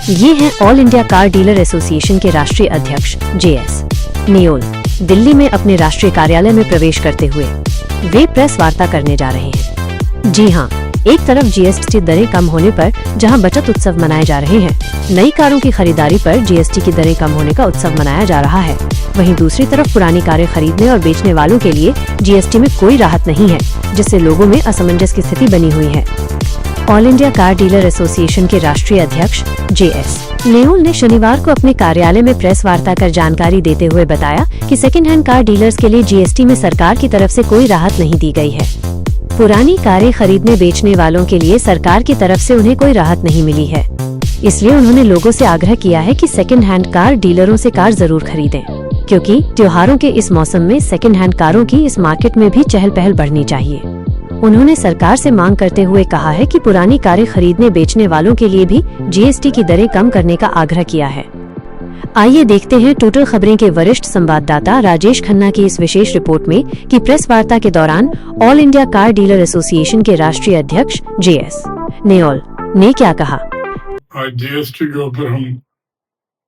ये हैं all India car dealer association के राष्ट्रीय अध्यक्ष JS नेओल दिल्ली में अपने राष्ट्रीय कार्यालय में प्रवेश करते हुए वे प्रेस वार्ता करने जा रहे हैं। जी हाँ, एक तरफ GST दरें कम होने पर जहां बचत उत्सव मनाए जा रहे हैं, नई कारों की खरीदारी पर GST की दरें कम होने का उत्सव मनाया जा रहा है, वहीं दूसरी तरफ पुरानी कारें खरीदने और बेचने वालों के लिए GST में कोई राहत नहीं है, जिससे लोगों में असमंजस की स्थिति बनी हुई है। All India car dealer association के राष्ट्रीय अध्यक्ष JS नेओल ने शनिवार को अपने कार्यालय में प्रेस वार्ता कर जानकारी देते हुए बताया कि सेकेंड हैंड कार डीलर्स के लिए GST में सरकार की तरफ से कोई राहत नहीं दी गई है। पुरानी कारें खरीदने बेचने वालों के लिए सरकार की तरफ से उन्हें कोई राहत नहीं मिली है, इसलिए उन्होंने लोगों से आग्रह किया है कि सेकेंड हैंड कार डीलरों से कार जरूर खरीदें, क्योंकि त्योहारों के इस मौसम में सेकेंड हैंड कारों की इस मार्केट में भी चहल पहल बढ़नी चाहिए। उन्होंने सरकार से मांग करते हुए कहा है कि पुरानी कारें खरीदने बेचने वालों के लिए भी GST की दरें कम करने का आग्रह किया है। आइए देखते हैं टोटल खबरें के वरिष्ठ संवाददाता राजेश खन्ना की इस विशेष रिपोर्ट में कि प्रेस वार्ता के दौरान all India car dealer association के राष्ट्रीय अध्यक्ष JS नेओल ने क्या कहा। आज GST के ऊपर हम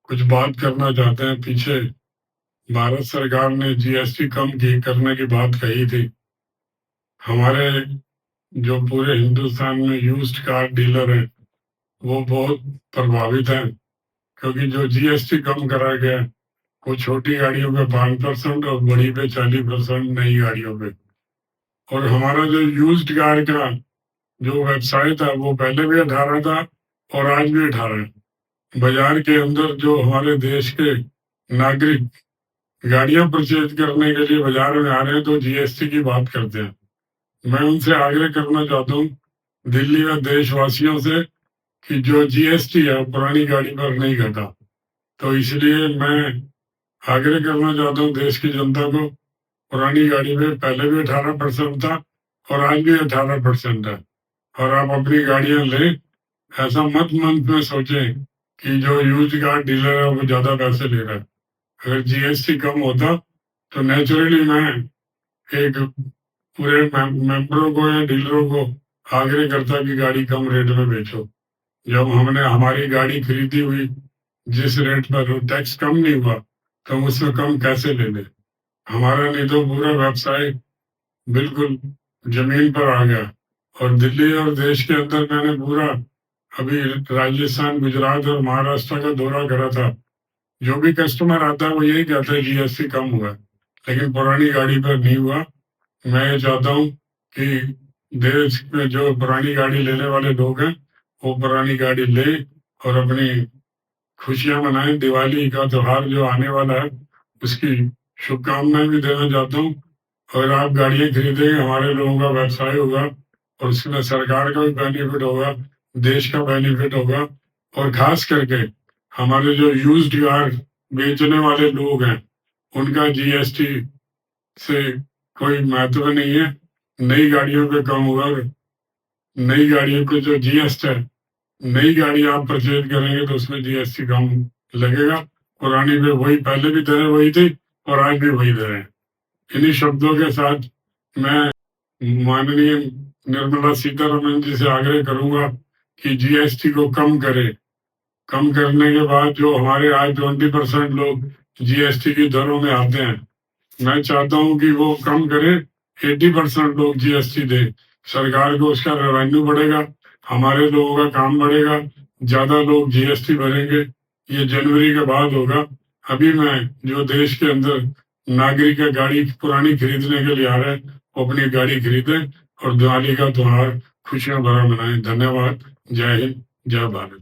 कुछ बात करना चाहते हैं। पीछे भारत सरकार ने GST कम करने की बात कही थी। हमारे जो पूरे हिंदुस्तान में यूज्ड कार डीलर हैं वो बहुत प्रभावित हैं, क्योंकि जो GST कम करा गया वो छोटी गाड़ियों पे 5% और बड़ी पे 40% नई गाड़ियों पे। और हमारा जो यूज्ड कार का जो व्यवसाय था वो पहले भी 18 था और आज भी 18 है। बाजार के अंदर जो हमारे देश के नागरिक गाड़ियां परचेज करने के लिए बाजार में आ रहे हैं तो GST की बात करते हैं। मैं उनसे आग्रह करना चाहता हूँ, दिल्ली में देशवासियों से, कि जो GST है पुरानी गाड़ी पर नहीं घटा। तो इसलिए मैं आग्रह करना चाहता हूँ देश की जनता को, पुरानी गाड़ी में पहले भी 18% था और आज भी 18% है, और आप अपनी गाड़ियां लें। ऐसा मत मन में सोचें कि जो यूज्ड कार डीलर है वो ज्यादा पैसे ले रहा है। अगर GST कम होता तो नेचुरली मैं एक पूरे मेंबरों को या डीलरों को आग्रह करता कि गाड़ी कम रेट में बेचो। जब हमने हमारी गाड़ी खरीदी हुई जिस रेट पर टैक्स कम नहीं हुआ तो हम उसमें कम कैसे ले लें। हमारा नहीं तो पूरा व्यवसाय बिल्कुल जमीन पर आ गया। और दिल्ली और देश के अंदर मैंने पूरा अभी राजस्थान, गुजरात और महाराष्ट्र का दौरा करा था। जो भी कस्टमर आता है वो यही कहता है GST कम हुआ, लेकिन पुरानी गाड़ी पर नहीं हुआ। मैं ये चाहता हूँ कि देश में जो पुरानी गाड़ी लेने वाले लोग हैं वो पुरानी गाड़ी ले और अपनी खुशियां मनाएं। दिवाली का त्योहार जो आने वाला है उसकी शुभकामनाएं भी देना चाहता हूँ। और आप गाड़ियां खरीदेंगे, हमारे लोगों का व्यवसाय होगा और उसमें सरकार का भी बेनिफिट होगा, देश का बेनिफिट होगा। और खास करके हमारे जो यूज्ड कार बेचने वाले लोग हैं उनका GST से कोई महत्व नहीं है। नई गाड़ियों पे कम होगा। नई गाड़ियों को जो GST है, नई गाड़ी आप परचेज करेंगे तो उसमें GST कम लगेगा। पुरानी पे वही, पहले भी दरें वही थी और आज भी वही दरें। इन्हीं शब्दों के साथ मैं माननीय निर्मला सीतारमण जी से आग्रह करूंगा कि GST को कम करे। कम करने के बाद जो हमारे आज 20% लोग GST की दरों में आते हैं, मैं चाहता हूं कि वो कम करे, 80% लोग GST दे। सरकार को उसका रेवेन्यू बढ़ेगा, हमारे लोगों का काम बढ़ेगा, ज्यादा लोग GST भरेंगे। ये जनवरी के बाद होगा। अभी मैं जो देश के अंदर नागरिक का गाड़ी पुरानी खरीदने के लिए आ रहे हैं वो अपनी गाड़ी खरीदें और दिवाली का त्योहार खुशियां भरा मनाएं। धन्यवाद। जय हिंद, जय भारत।